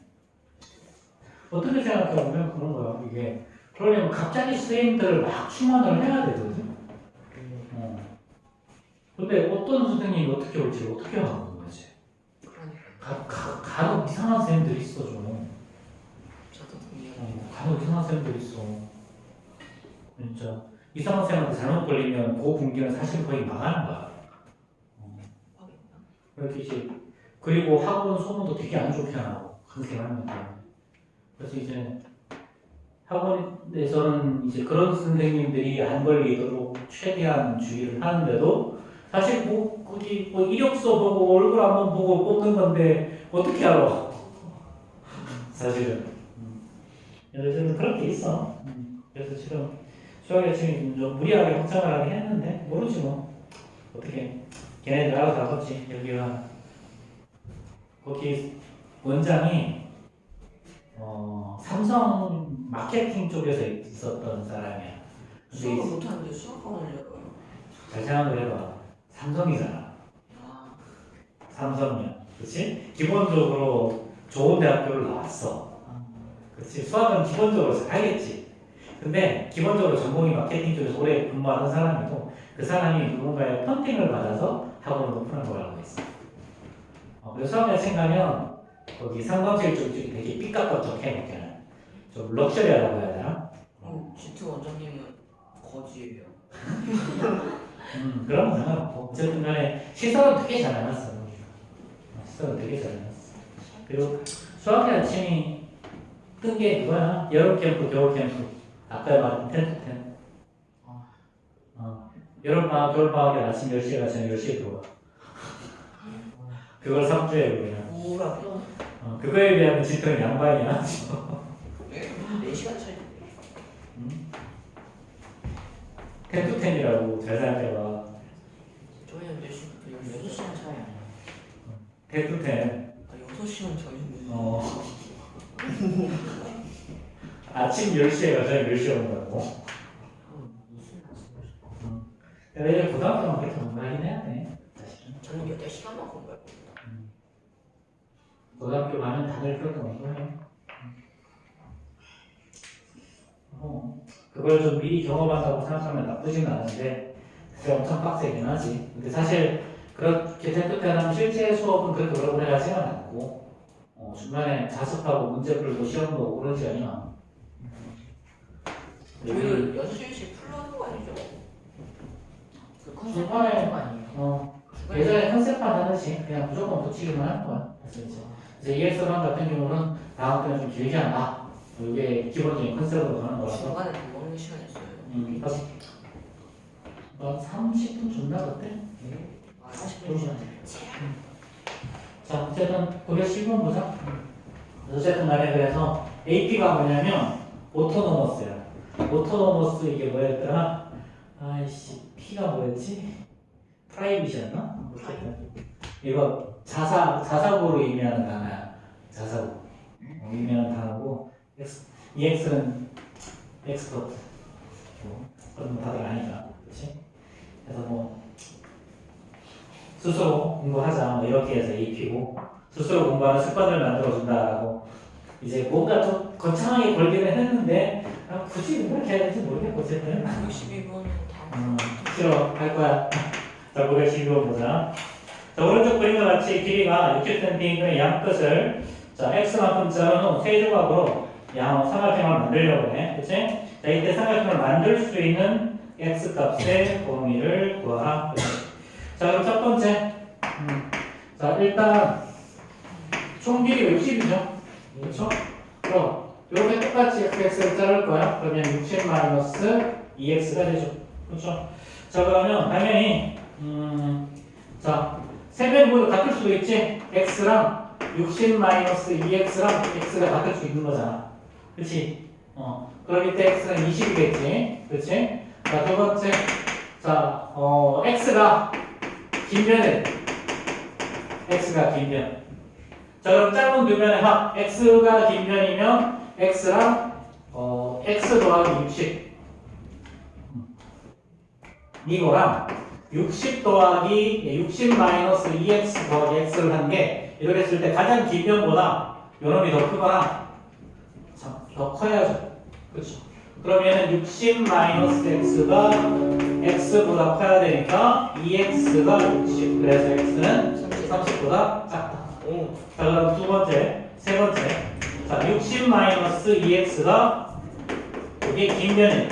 어떻게 생각해보면 그런 거야. 이게 그러려면 갑자기 선생님들을 막 충원을 해야 되거든. 근데 어떤 선생님이 어떻게 올지 어떻게 하는 거지? 그러니까 간혹 이상한 선생님들이 있어 좀. 저도 동의해요. 간혹 이상한 선생님들이 있어. 진짜 이상한 선생님한테 잘못 걸리면 그 분기는 사실 거의 망하는 거야. 그렇게 이제 그리고 학원 소문도 되게 안 좋게 나고 그렇게 하는 거야. 그래서 이제 학원에서는 이제 그런 선생님들이 안 걸리도록 최대한 주의를 하는데도 사실 거기 이력서 보고 얼굴 한번 보고 뽑는 건데 어떻게 알아? 사실은. 요즘은 그런 게 있어. 그래서 지금 수학의 지금 좀 무리하게 확장을 하긴 했는데 모르지 뭐 어떻게 걔네들 알아서 하겠지. 여기가 거기 원장이 삼성 마케팅 쪽에서 있었던 사람이야. 수학을 근데 못하는데 수학학원을 열어요. 잘 생각을 해봐. 삼성이잖아. 아, 삼성이야. 그렇지? 기본적으로 좋은 대학교를 나왔어. 그렇지? 수학은 기본적으로 잘하겠지. 근데 기본적으로 전공이 마케팅 쪽에서 오래 근무하는 사람이고 그 사람이 누군가의 펀딩을 받아서 학원을 오픈한 걸 알고 있어. 그래서 수학에 생각하면 거기 상담실 쪽이 되게 삐까뻔쩍해 놓게는 좀 럭셔리하다고 해야 되나? G2 원장님은 거지예요. 그런 건 상관없고 어쨌든 간에 시설은 되게 잘 해놨어. 시설은 되게 잘 해놨어. 그리고 수학의 아침이 뜬 게 그거야. 여름 캠프, 겨울 캠프. 아까 말한 10to 10. 여름방학, 겨울방학에 아침 10시에 가서 10시에 들어와. 그걸 3주에 그냥. 뭐라? 그거에 비하면 진통이 양반이야. 4시간 차이. 10to 10이라고 잘 생각해봐. 저희는 4시부터 6시간 차이 아니야. 10to 10. 6시간 차이인데. 아침 10시에 가서 10시에 온다고. 무슨 말씀이세요? 내가 고등학교만 그렇게 공부하긴 해야 돼. 사실은. 저는 8시간만 공부할 겁니다. 고등학교 가면 다들 그렇게 공부해. 그걸 좀 미리 경험한다고 생각하면 나쁘지는 않은데 그게 엄청 빡세긴 하지. 근데 사실 그렇게 생각하면 실제 수업은 그렇게 오래 하지는 않고 중간에 자습하고 문제 풀고 시험도 오고 그런 시간이 많아. 저희 6시씩 풀러는 거 아니죠? 그 컨셉 중간에 하는 거 아니에요? 예전에 컨셉판 하듯이 그냥 무조건 붙이기만 하는 거야. 그래서 이제 ES랑 같은 경우는 다음 때는 좀 길게 한다. 이게 기본적인 컨셉으로 가는 거라서. 중간에 밥 먹는 시간이었어요. 한 30분 줬나 그때? 40분 시간. 자, 어쨌든 911번 보자. 어쨌든 간에 그래서 AP가 뭐냐면 오토노머스야. 오토노머스 이게 뭐였더라? 아이씨, P가 뭐였지? 프라이빗이었나? 어쨌든 이거 자사고로 의미하는 단어야. 자사고 의미하는 단어고 EX는 엑스퍼트. 그건 다들 아니까, 그렇지? 그래서 뭐 스스로 공부하자 뭐 이렇게 해서 AP고 스스로 공부하는 습관을 만들어준다라고 이제 뭔가 좀 거창하게 걸기는 했는데 굳이 그렇게 해야 될지 모르겠고 어쨌든 62번은 다. 싫어 할 거야. 자 912번 보자. 자 오른쪽 그림과 같이 길이가 60cm의 양 끝을 자 x만큼 자르는 세 조각으로 양 삼각형을 만들려고 해. 그치? 자 이때 삼각형을 만들 수 있는 x 값의 범위를 구하라. 자 그럼 첫 번째 자 일단 총 길이가 60이죠 그렇죠? 그럼 이렇게 똑같이 fx를 자를 거야 그러면 60 마이너스 2x가 되죠 그렇죠? 자 그러면 당연히 자 세변이 모두 같을 수도 있지 x랑 60 마이너스 2x랑 x가 같을 수 있는 거잖아 그렇지? 그럼 이때 x는 20이겠지 그렇지? 자 두 번째 자 x가 긴 변에 x가 긴 변. 자 그럼 짧은 두 변의 합 x가 긴 변이면 x랑 x 더하기 60 이거랑 60 더하기 60 마이너스 2x 더하기 x를 한 게 이렇게 했을 때 가장 긴 변보다 요놈이 더 크거나 더 커야죠. 그렇죠. 그러면은 60 마이너스 x가 x보다 커야 되니까 2x가 60 그래서 x는 30보다 작다. 자 그럼 두 번째, 세 번째 자 60 마이너스 2x가 이게 긴 변이에요.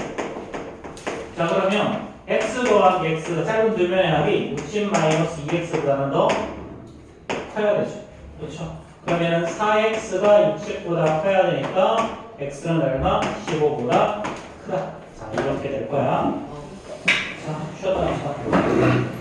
자 그러면 x 더하기 x가 짧은 두 변의 합이 60 마이너스 2x보다는 더 커야 되죠. 그렇죠? 그러면은 4x가 60보다 커야 되니까 x는 얼마? 15보다 크다. 자 이렇게 될 거야. 자 쉬었다.